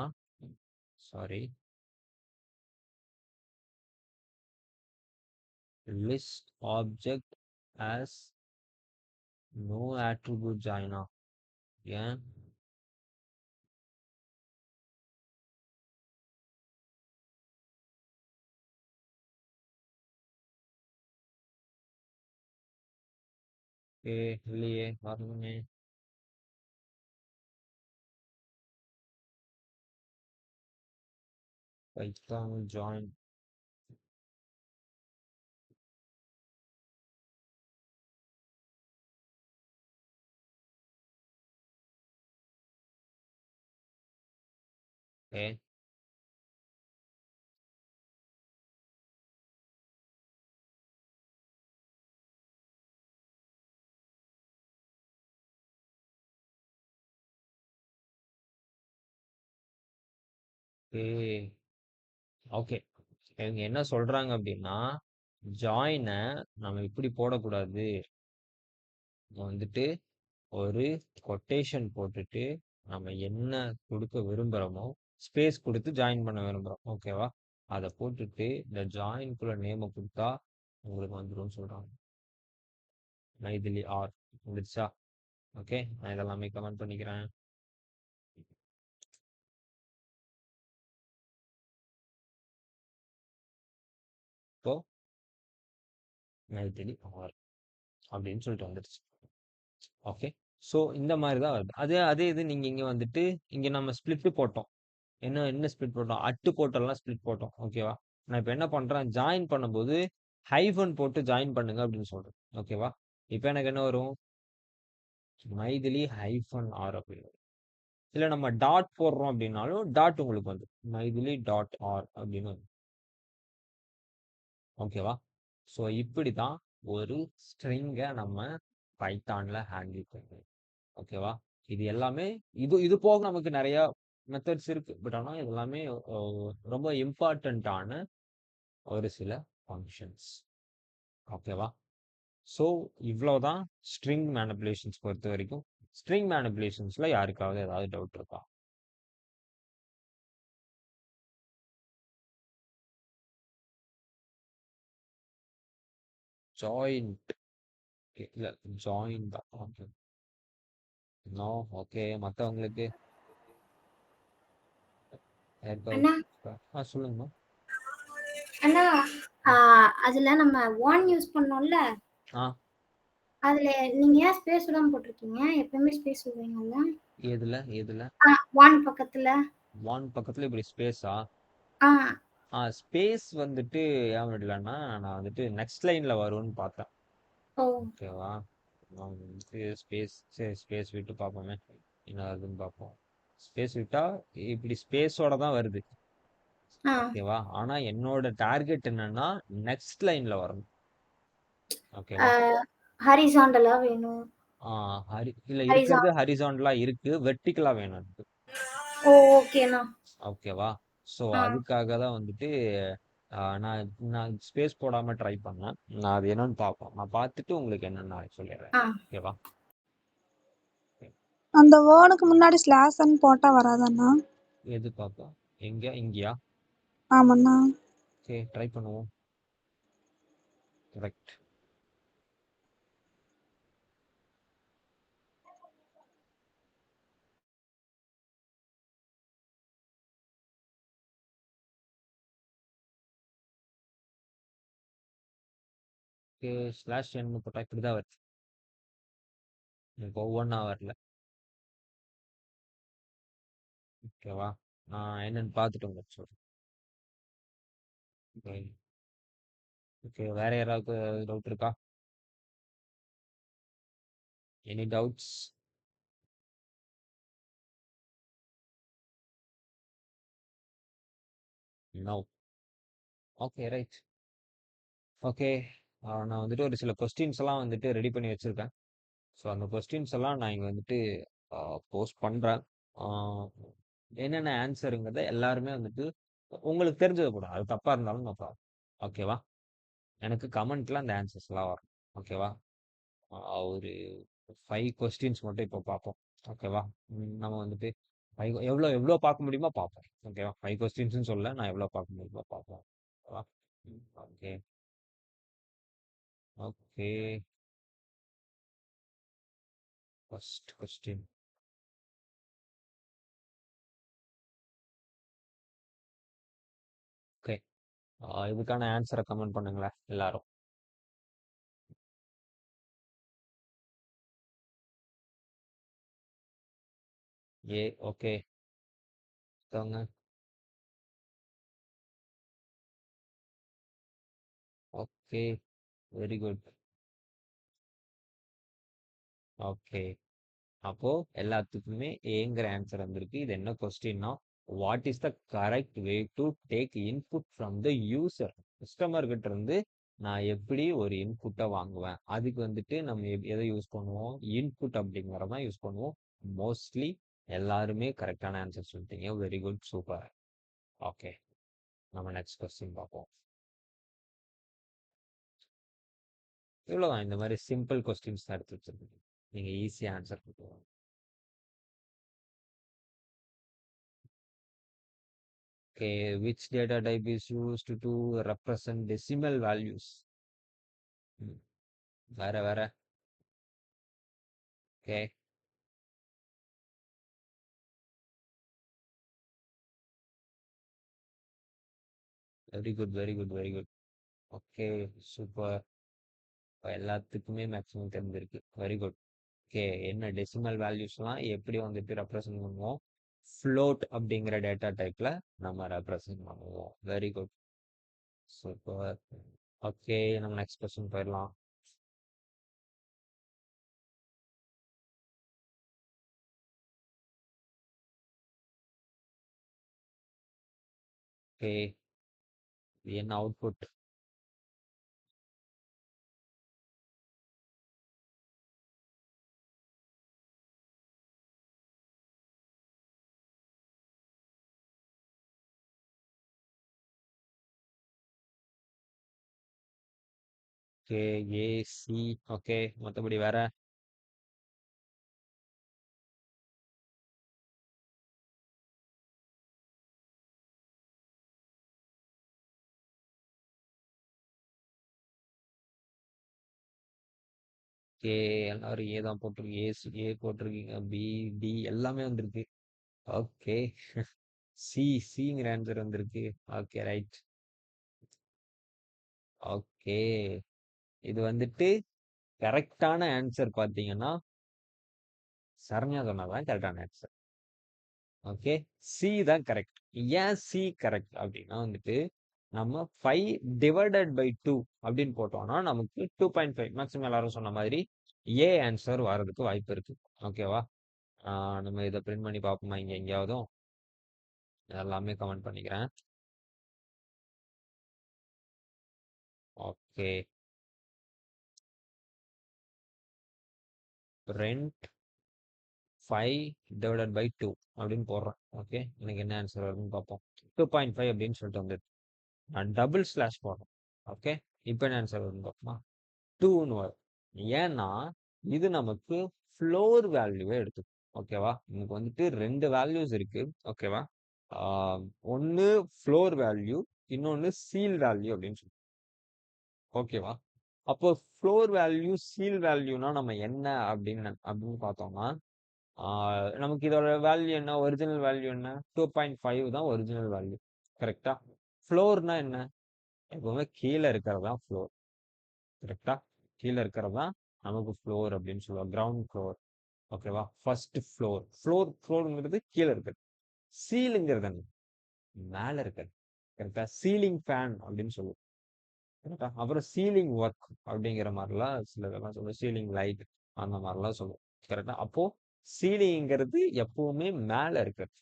A: sorry, list object as no attribute join ஏன்? இல்லையே, வரணுமே. Python join. Okay. ஓகே, இவங்க என்ன சொல்றாங்க அப்படின்னா, ஜாயினை நம்ம இப்படி போடக்கூடாது. வந்துட்டு ஒரு கொட்டேஷன் போட்டுட்டு நம்ம என்ன கொடுக்க விரும்புகிறோமோ, ஸ்பேஸ் கொடுத்து ஜாயின் பண்ண விரும்புகிறோம். ஓகேவா? அதை போட்டுட்டு இந்த ஜாயின்குள்ள நேமை கொடுத்தா உங்களுக்கு வந்துடும் சொல்றாங்க. மைதிலி ஆர் வந்துருச்சா? ஓகே, நான் இதெல்லாமே கமெண்ட் பண்ணிக்கிறேன். இப்போ மைதிலி ஆர் அப்படின்னு சொல்லிட்டு வந்துருச்சு. ஓகே, ஸோ இந்த மாதிரி தான் வருது. அதே இது நீங்கள் இங்கே வந்துட்டு இங்கே நம்ம ஸ்பிளிட்டு போட்டோம். என்ன ஸ்பிளிட் போட்டோம்? அட்டு போட்டெல்லாம் ஸ்பிளிட் போட்டோம். ஓகேவா? நான் இப்போ என்ன பண்ணுறேன், ஜாயின் பண்ணும்போது ஹைஃபன் போட்டு ஜாயின் பண்ணுங்க அப்படின்னு சொல்கிறேன். ஓகேவா? இப்போ எனக்கு என்ன வரும்? மைதிலி ஹைஃபன் ஆர் அப்படின்னு. இல்லை நம்ம டாட் போடுறோம் அப்படின்னாலும் டாட் உங்களுக்கு வந்து மைதிலி டாட் ஆர் அப்படின்னு வரும். ஓகேவா? ஸோ இப்படி தான் ஒரு ஸ்ட்ரிங்கை நம்ம பைத்தானில் ஹேண்டில் பண்ணுறோம். ஓகேவா? இது எல்லாமே இது இது போக நமக்கு நிறைய மெத்தட்ஸ் இருக்கு. பட் ஆனால் இது எல்லாமே ரொம்ப இம்பார்ட்டண்ட்டான ஒரு சில ஃபங்க்ஷன்ஸ். ஓகேவா? ஸோ இவ்வளோதான் ஸ்ட்ரிங் மேனிபுலேஷன்ஸ் பொறுத்த வரைக்கும். ஸ்ட்ரிங் மேனிபுலேஷன்ஸில் யாருக்காவது ஏதாவது டவுட் இருக்கா? ஜாயிண்ட் இல்லை, ஜாயின் தான். Okay, no. ஓகே, மற்றவங்களுக்கு
B: அண்ணா
A: சொல்லுங்கம்மா.
B: அண்ணா அதுல நம்ம ஒன் யூஸ் பண்ணோம்ல, அதுல நீங்க ஏன் ஸ்பேஸ் விடாம போட்டிருக்கீங்க? எப்பவுமே ஸ்பேஸ் விடுவீங்கல்ல.
A: எதுல
B: ஒன் பக்கத்துல
A: இப்படி ஸ்பேஸா? ஸ்பேஸ் வந்துட்டு ஏன் விடலன்னா, நான் வந்துட்டு நெக்ஸ்ட் லைன்ல வரும்னு பார்த்தேன். ஓகேவா? நான் வந்துட்டு ஸ்பேஸ் விட்டு பார்ப்போமே, என்ன வருதுன்னு பார்ப்போம். ஸ்பேஸ் விட்டா இப்படி ஸ்பேஸோட தான் வருது. ஓகேவா? ஆனா என்னோட டார்கெட் என்னன்னா நெக்ஸ்ட் லைன்ல வரணும். ஓகேவா?
B: ஹரிசாண்டலா வேணும்.
A: இல்ல, இருக்கிறது ஹரிசாண்டலா இருக்கு, வெர்டிகலா வேணும் இருக்கு.
B: ஓகேண்ணா.
A: ஓகேவா? ஸோ அதுக்காக தான் வந்துட்டு நான் ஸ்பேஸ் போடாம ட்ரை பண்ணேன். நான் அது என்னன்னு பார்ப்போம். நான் பார்த்துட்டு உங்களுக்கு என்னன்னு நான் சொல்லிடுறேன். ஓகேவா?
C: அந்த வேர்டுக்கு முன்னாடி ஸ்லாஷ்ன்னு போட்டா வராதண்ணா?
A: எது பார்ப்போம்? இங்கயா?
C: ஆமாண்ணா.
A: ஓகே, ட்ரை பண்ணுவோம். கரெக்ட். ஓகே, ஸ்லாஷ் என்ன போட்டா இப்படி தான் வருது. இப்போ ஒவ்வொன்றா வரல. ஓகேவா? நான் என்னன்னு பார்த்துட்டு உங்களுக்கு சொல்றேன். ஓகே, வேற யாராவது டவுட் இருக்கா? Any doubts? No. Okay, right. Okay, நான் வந்துட்டு ஒரு சில கொஸ்டின்ஸ் எல்லாம் வந்துட்டு ரெடி பண்ணி வச்சிருக்கேன். ஸோ அந்த கொஸ்டின்ஸ் எல்லாம் நான் இங்கே வந்துட்டு போஸ்ட் பண்ணுறேன். என்னென்ன ஆன்சருங்கிறத எல்லாருமே வந்துட்டு உங்களுக்கு தெரிஞ்சது கூட, அது தப்பாக இருந்தாலும் நான் ப்ராப்ளம். ஓகேவா? எனக்கு கமெண்ட்ல அந்த ஆன்சர்ஸ்லாம் வரும். ஓகேவா? ஒரு 5 கொஸ்டின்ஸ் மட்டும் இப்போ பார்ப்போம். ஓகேவா? நம்ம வந்துட்டு 5 எவ்வளோ எவ்வளோ பார்க்க முடியுமோ பார்ப்போம். ஓகேவா? 5 கொஸ்டின்ஸ்னு சொல்ல நான் எவ்வளோ பார்க்க முடியுமோ பார்ப்போம். ஓகேவா? Okay. Okay. First question. Okay. இதுக்கான ஆன்சரை கமெண்ட் பண்ணுங்களேன் எல்லாரும். A. Okay. Okay. Very good. Okay. அப்போ எல்லாத்துக்குமே ஏங்கிற ஆன்சர் வந்திருக்கு. இது என்ன கொஸ்டின்னா, what is the correct way to take input from the user? Customer கிட்ட இருந்து நான் எப்படி ஒரு இன்புட்டை வாங்குவேன்? அதுக்கு வந்துட்டு நம்ம எதை யூஸ் பண்ணுவோம்? இன்புட் அப்படிங்கிறதான் யூஸ் பண்ணுவோம். மோஸ்ட்லி எல்லாருமே கரெக்டான ஆன்சர் சொல்லிட்டீங்க. Very good, super. ஓகே, நம்ம நெக்ஸ்ட் கொஸ்டின் பார்ப்போம். இவ்வளவுதான். இந்த மாதிரி சிம்பிள் கொஸ்டின்ஸ் தான் எடுத்து வச்சிருக்கீங்க. நீங்க ஈஸியா ஆன்சர் பண்ணுவோம். Okay, which data type is used to represent decimal values? வேற வேற. Okay. Very good, very good, very good. Okay, super. எல்லாத்துக்குமே மேக்ஸிமம் தெரிஞ்சிருக்கு. Very good. ஓகே, என்ன டெசிமல் வேல்யூஸ்லாம் எப்படி வந்துட்டு ரெப்ரசென்ட் பண்ணுவோம்? ஃப்ளோட் அப்படிங்கிற டேட்டா டைப்ல நம்ம ரெப்ரசென்ட் பண்ணுவோம். Very good, super. ஓகே, நம்ம நெக்ஸ்ட் கொஸ்டின் போயிடலாம். ஓகே, என்ன அவுட்புட்? ஓகே, ஏ, சி. ஓகே, மற்றபடி வேற? கே. எல்லாரும் ஏ தான் போட்டிருக்கீங்க. ஏ போட்டிருக்கீங்க. பி, டி எல்லாமே வந்திருக்கு. ஓகே. சி, சிங்கிற ஆன்சர் வந்திருக்கு. Okay, right. ஓகே, இது வந்துட்டு கரெக்டான ஆன்சர் பார்த்தீங்கன்னா சரண்யா சொன்னதான் கரெக்டான ஆன்சர். ஓகே, சி தான் கரெக்ட். ஏன் சி கரெக்ட் அப்படின்னா வந்துட்டு நம்ம 5/2 அப்படின்னு போட்டோம்னா நமக்கு 2.5 மேக்ஸிமம் எல்லாரும் சொன்ன மாதிரி ஏ ஆன்சர் வர்றதுக்கு வாய்ப்பு இருக்கு. ஓகேவா? நம்ம இதை பிரிண்ட் பண்ணி பார்ப்போமா இங்க எங்கேயாவதும்? எல்லாமே கமெண்ட் பண்ணிக்கிறேன். ஓகே, ரெண்ட் 5/2 அப்படின்னு போடுறேன். ஓகே, எனக்கு என்ன ஆன்சர் வருதுன்னு பார்ப்போம். 2.5 அப்படின்னு சொல்லிட்டு வந்து நான் டபுள் ஸ்லாஷ் போடுறேன். ஓகே, இப்போ என்ன ஆன்சர் வருதுன்னு பார்ப்போமா? 2ன்னு வரும். ஏன்னா இது நமக்கு ஃப்ளோர் வேல்யூவை எடுத்துக்கும். ஓகேவா? நமக்கு வந்துட்டு 2 வேல்யூஸ் இருக்கு. ஓகேவா? ஒன்னு ஃப்ளோர் வேல்யூ, இன்னொன்னு சீல் வேல்யூ அப்படின்னு சொல்லி. ஓகேவா? அப்போ ஃப்ளோர் வேல்யூ, சீல் வேல்யூனா நம்ம என்ன அப்படின்னு பார்த்தோம்னா நமக்கு இதோட வேல்யூ என்ன? ஒரிஜினல் வேல்யூ என்ன? 2.5 தான் ஒரிஜினல் வேல்யூ. கரெக்டா? ஃப்ளோர்னா என்ன? எப்பவுமே கீழே இருக்கிறது தான் ஃப்ளோர். கரெக்டா? கீழே இருக்கிறது தான் நமக்கு ஃப்ளோர் அப்படின்னு சொல்லுவோம். Ground floor. ஓகேவா? First floor. ஃப்ளோருங்கிறது கீழே இருக்குது. சீலுங்கிறது என்ன? மேல இருக்கிறது. கரெக்டா? சீலிங் ஃபேன் அப்படின்னு சொல்லுவோம். கரெக்டா? அப்புறம் சீலிங் ஒர்க் அப்படிங்கிற மாதிரிலாம் சில இதெல்லாம் சொல்லுவோம். சீலிங் லைட் அந்த மாதிரிலாம் சொல்லுவோம். கரெக்டா? அப்போ சீலிங்கிறது எப்பவுமே மேல இருக்கிறது.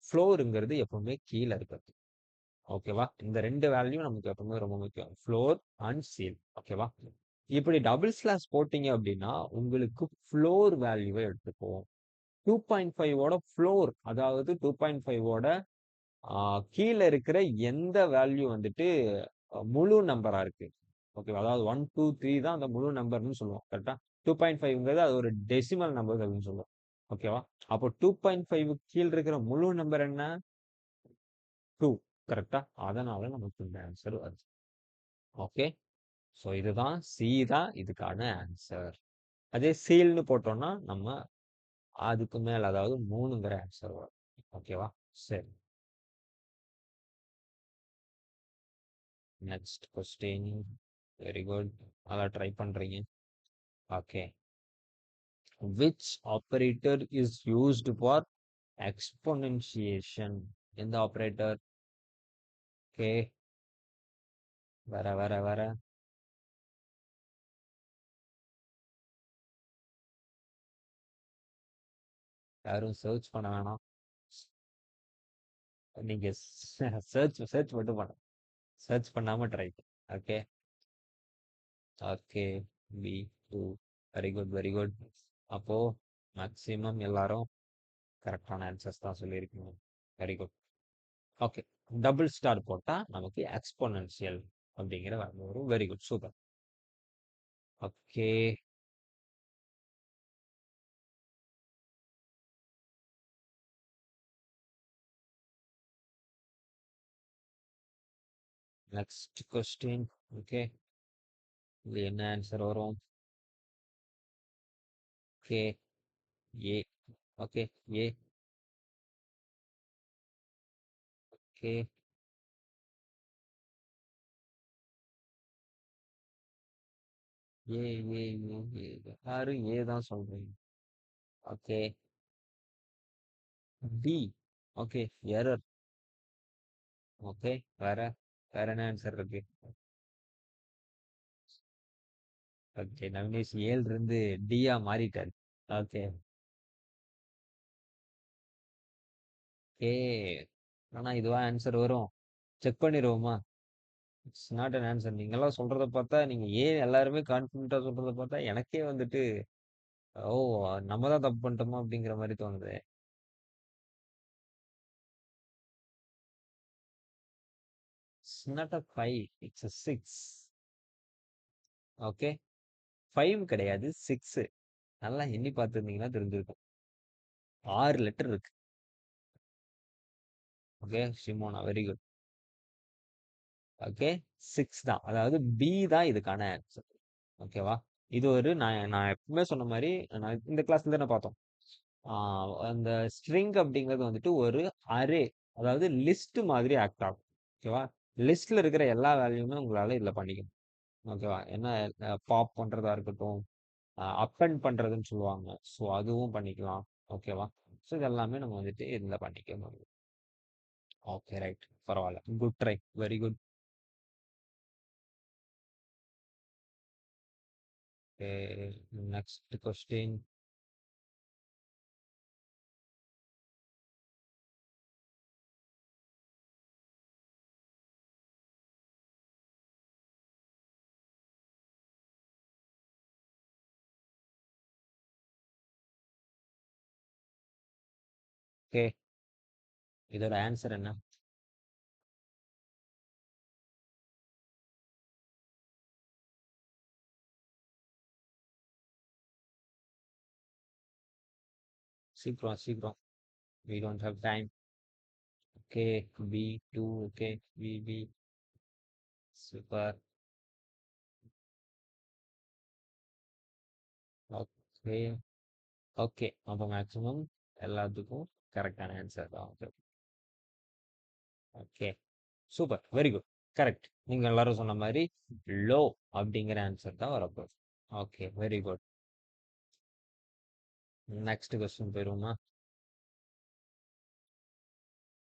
A: ஃப்ளோருங்கிறது எப்பவுமே கீழே இருக்கிறது. ஓகேவா? இந்த 2 வேல்யூ நமக்கு எப்பவுமே ரொம்ப முக்கியம். Floor and seal. ஓகேவா? இப்படி டபுள் ஸ்லாஷ் போட்டீங்க அப்படின்னா உங்களுக்கு ஃப்ளோர் வேல்யூவை எடுத்துப்போம். 2.5ஓட ஃப்ளோர், அதாவது 2.5ஓட கீழே இருக்கிற எந்த வேல்யூ வந்துட்டு முழு நம்பரா இருக்கு. ஓகேவா? அதாவது 1 2 3 தான் அந்த முழு நம்பர்னு சொல்லுவோம். கரெக்டா? 2.5ங்கிறது அது ஒரு டெசிமல் நம்பர் அப்படின்னு சொல்லுவோம். ஓகேவா? அப்போ 2.5 கீழ் இருக்கிற முழு நம்பர் என்ன? 2. கரெக்டா? அதனால நமக்கு இந்த ஆன்சர் வருது. ஓகே. ஸோ இதுதான் சி தான் இதுக்கான ஆன்சர். அதே சீல்னு போட்டோம்னா நம்ம அதுக்கு மேல அதாவது 3ங்கிற ஆன்சர் வரும். ஓகேவா? சரி. Next question. Very good. நல்லா ட்ரை பண்றீங்க. Okay. Which operator is used for exponentiation? எந்த ஆபரேட்டர்? ஓகே. வர யாரும் சர்ச் பண்ண வேணாம். நீங்க சர்ச் மட்டும் பண்ண, சர்ச் பண்ணாம try. Okay. Okay. B2. Very good, very good. அப்போ மேக்ஸிமம் எல்லாரும் கரெக்டான ஆன்சர்ஸ் தான் சொல்லியிருக்கீங்க. Very good. Okay. Double star போட்டா நமக்கு எக்ஸ்போனன்ஷியல் அப்படிங்கிற வரும். Very good, super. Okay. Next question. Okay. இது என்ன ஆன்சர் வரும்? Okay. A. Okay. A. Okay. A A A A எல்லாரும் ஏ தான் சொல்றீங்க. Okay. D. Okay. Error. Okay. வேற வேற என்ன ஆன்சர் இருக்கு? ஓகே. நவீனேஷ் ஏல இருந்து டியா மாறிட்டாரு. ஓகே. ஏ. ஆனா இதுவா ஆன்சர் வரும்? செக் பண்ணிடுவோமா? It's not an answer. நீங்கெல்லாம் சொல்றத பார்த்தா, நீங்க ஏன் எல்லாருமே கான்ஃபிடென்ட்டா சொல்றத பார்த்தா, எனக்கே வந்துட்டு ஓ நம்ம தான் தப்பு பண்ணிட்டோமா அப்படிங்கிற மாதிரி தோணுது. It's not a 5, it's a 6. Okay. 5 கிடையாது, 6. நல்லா எண்ணி பார்த்துருந்தீங்கன்னா தெரிஞ்சிருக்கும். 6 லெட்டர் இருக்கு. Okay. Shimona, very good. Okay. 6 தான், அதாவது பி தான் இதுக்கான ஆன்சர். ஓகேவா? இது ஒரு நான் நான் எப்பவுமே சொன்ன மாதிரி நான் இந்த கிளாஸ்ல தானே பார்த்தோம். அந்த ஸ்ட்ரிங் அப்படிங்கிறது வந்துட்டு ஒரு அரே, அதாவது லிஸ்ட் மாதிரி ஆக்ட் ஆகும். ஓகேவா? லிஸ்ட்ல இருக்கிற எல்லா வேல்யூமே உங்களால இதுல பண்ணிக்கணும். ஓகேவா? என்ன பாப் பண்றதா இருக்கட்டும், அப்பெண்ட் பண்றதுன்னு சொல்லுவாங்க. ஸோ அதுவும் பண்ணிக்கலாம். ஓகேவா? ஸோ இது எல்லாமே நம்ம வந்துட்டு இதுல பண்ணிக்க முடியும். Okay, right. பரவாயில்ல. Good try. Very good. Next question. Okay. இதோட ஆன்சர் என்ன? சீக்கிரம் சீக்கிரம். We don't have time. Okay, B2. Okay, B. Super. Okay. Okay. அப்போ மேக்ஸிமம் எல்லாத்துக்கும் கரெக்டான ஆன்சர் தான். Okay. Okay. Super. Very good. Correct. நீங்க எல்லாரும் சொன்ன மாதிரி லோ அப்படிங்கிற ஆன்சர் தான் வரப்போகுது. Okay. Very good. Next question போயிருவோமா?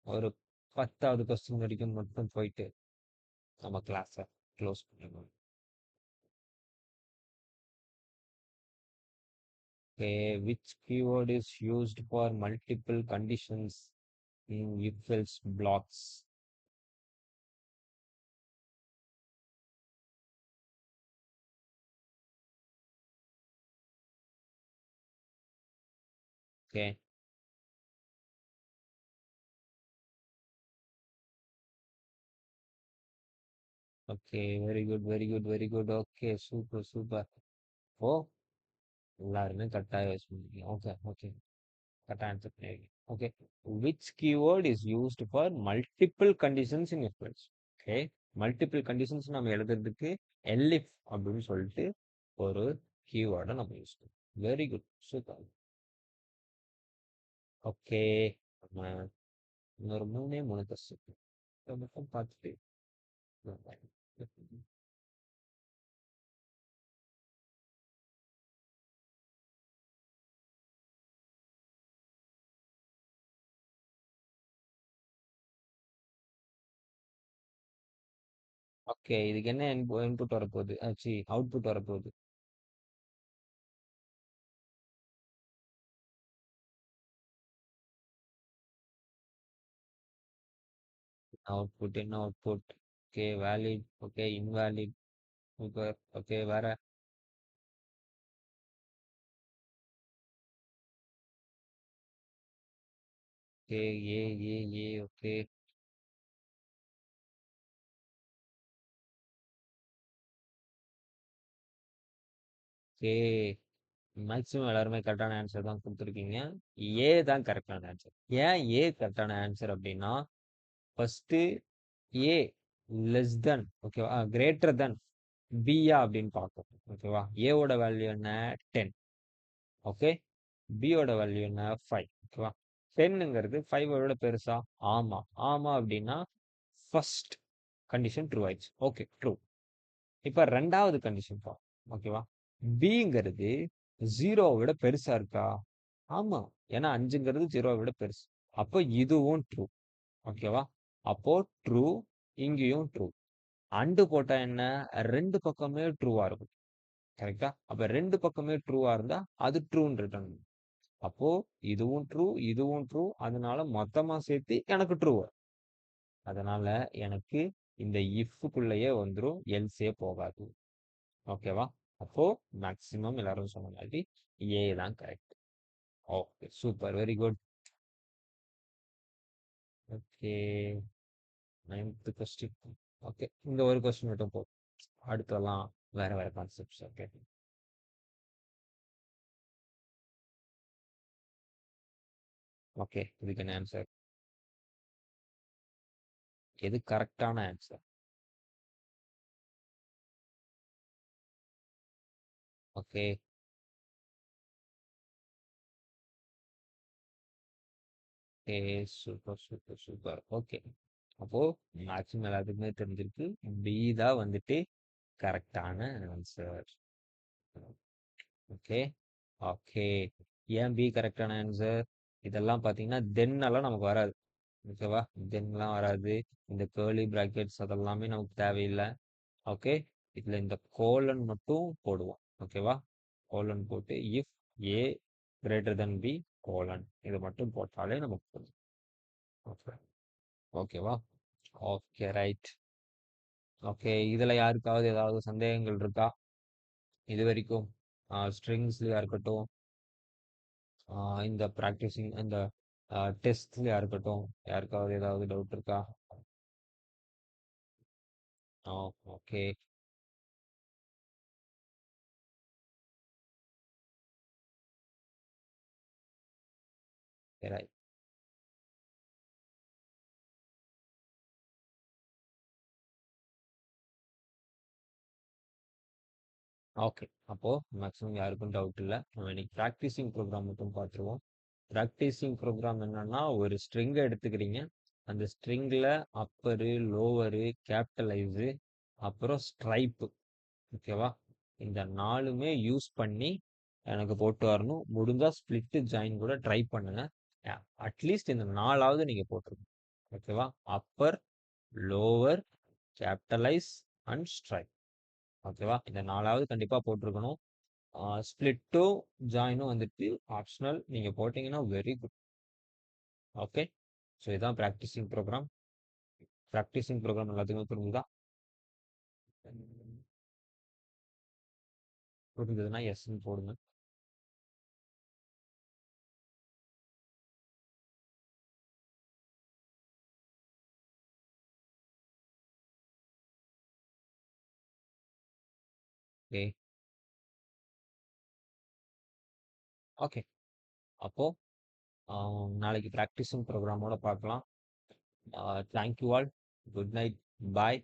A: ஒரு 10வது கொஸ்டின் வரைக்கும் மட்டும் போயிட்டு நம்ம கிளாஸை க்ளோஸ் பண்ணிடுவோம். Okay, which keyword is used for multiple conditions in if-else blocks? Okay. Okay, very good, very good, very good. Okay, super, super. Oh, எல்லாருமே கரெக்டாக யூஸ் பண்ணிருக்கீங்க. ஓகே ஓகே, கரெக்டாக ஆன்சர் பண்ணிருக்கீங்க. Okay, which keyword is used for multiple conditions in if else? Okay, multiple conditions நம்ம எழுதுறதுக்கு elif அப்படின்னு சொல்லிட்டு ஒரு கீவேர்டை நம்ம யூஸ் பண்ணுவோம். Very good, super. ஓகே, நம்ம இன்னொரு 3 கொஸ்டின் மட்டும் பார்த்துட்டு ஓகே, இதுக்கு என்ன இன்புட் வரப்போகுது? ஆச்சு, அவுட்புட் வரப்போகுது. அவுட்புட் என்ன output? Okay, valid. Okay, invalid. Super. Okay, வேற? Okay, A A A. Okay okay, maximum எல்லாருமே கரெக்டான ஆன்சர் தான் கொடுத்துருக்கீங்க. ஏ தான் கரெக்டான ஆன்சர். ஏன் ஏ கரெக்டான ஆன்சர் அப்படின்னா, ஃபர்ஸ்ட் ஏ லெஸ் தென், ஓகேவா, கிரேட்டர் தென் பியா அப்படின்னு பார்ப்போம். ஓகேவா, ஏவோட வேல்யூ என்ன? 10. ஓகே, பியோட வேல்யூ என்ன? 5. ஓகேவா, 10ங்கிறது 5 பெருசா? ஆமா. ஆமா அப்படின்னா ஃபர்ஸ்ட் கண்டிஷன் ட்ரூ ஆயிடுச்சு. Okay, true. இப்ப ரெண்டாவது கண்டிஷன் பா. ஓகேவா, பிங்கிறது 0 விட பெருசா இருக்கா? ஆமா, ஏன்னா 5ங்கிறது 0 விட பெருசு. அப்போ இதுவும் ட்ரூ. ஓகேவா, அப்போ ட்ரூ, இங்கேயும் ட்ரூ. அண்டு போட்டா என்ன? ரெண்டு பக்கமே ட்ரூவா இருக்கும். கரெக்டா? அப்ப ரெண்டு பக்கமே ட்ரூவா இருந்தா அது ட்ரூன்னு ரிட்டர்ன். அப்போ இதுவும் ட்ரூ, இதுவும் ட்ரூ, அதனால மொத்தமா சேர்த்து எனக்கு ட்ரூ. அதனால எனக்கு இந்த இஃப்குள்ளேயே வந்துடும், எல்ஸே போகாது. ஓகேவா, அப்போ மேக்சிமம் எல்லாரும் சொன்ன மாதிரி ஏ தான் correct. Okay, super, very good. Okay, 9th question. Okay, இந்த ஒரு கொஸ்டின் மட்டும் போதும், அடுத்தெல்லாம் வேற வேற கான்செப்ட்ஸ். ஓகே ஓகே, இதுக்கு என்ன ஆன்சர்? எது கரெக்டான answer? Okay okay, super super super. Okay, அப்போ மேக்ஸிமம் எல்லாத்துக்குமே தெரிஞ்சிருக்கு, பி தான் வந்துட்டு கரெக்டான ஆன்சர். ஓகே ஓகே, ஏன் பி கரெக்டான ஆன்சர்? இதெல்லாம் பார்த்தீங்கன்னா தென் எல்லாம் நமக்கு வராது. ஓகேவா, தென்லாம் வராது. இந்த கேர்லி பிராக்கெட்ஸ் அதெல்லாமே நமக்கு தேவையில்லை. ஓகே, இதுல இந்த கோலன் மட்டும் போடுவோம். ஓகேவா, கோலன் போட்டு if A greater than B colon, இது மட்டும் போட்டாலே நமக்கு போதும். ஓகே ஓகேவா, ஓகே ரைட். ஓகே, இதுல யாருக்காவது ஏதாவது சந்தேகங்கள் இருக்கா இது வரைக்கும்? ஸ்ட்ரிங்ஸ்லயா இருக்கட்டும், இந்த ப்ராக்டிஸிங், இந்த டெஸ்ட்லயா இருக்கட்டும், யாருக்காவது ஏதாவது டவுட் இருக்கா? Okay right. ஓகே, அப்போ மேக்ஸிமம் யாருக்கும் டவுட் இல்லை. நம்ம இன்னைக்கு ப்ராக்டிஸிங் ப்ரோக்ராம் மட்டும் பார்த்துருவோம். ப்ராக்டிஸிங் ப்ரோக்ராம் என்னன்னா, ஒரு ஸ்ட்ரிங்கை எடுத்துக்கிறீங்க, அந்த ஸ்ட்ரிங்கில் அப்பரு, லோவரு, கேபிட்டலைஸு, அப்புறம் ஸ்ட்ரைப்பு. ஓகேவா, இந்த நாலுமே யூஸ் பண்ணி எனக்கு போட்டு வரணும். முடிஞ்சா ஸ்பிளிட்டு ஜாயின் கூட ட்ரை பண்ணுங்க. அட்லீஸ்ட் இந்த நாலாவது நீங்க போட்டுருங்க. ஓகேவா, upper, lower, capitalize and strip. ஓகேவா, இந்த நாலாவது கண்டிப்பா போட்டிருக்கணும். ஸ்பிளிட்டும் ஜாயினும் வந்துட்டு ஆப்ஷனல், நீங்க போட்டீங்கன்னா வெரி குட். ஓகே, ஸோ இதுதான் ப்ராக்டிஸிங் ப்ரோக்ராம். ப்ராக்டிஸிங் ப்ரோக்ராம் எல்லாத்துக்குமே புரிஞ்சுதா? புரிஞ்சதுன்னா எஸ்ன்னு போடுங்க. Okay okay. அப்போ நாளைக்கு ப்ராக்டிஸிங் ப்ரோக்ராமோட பார்க்கலாம். Thank you all. Good night. Bye.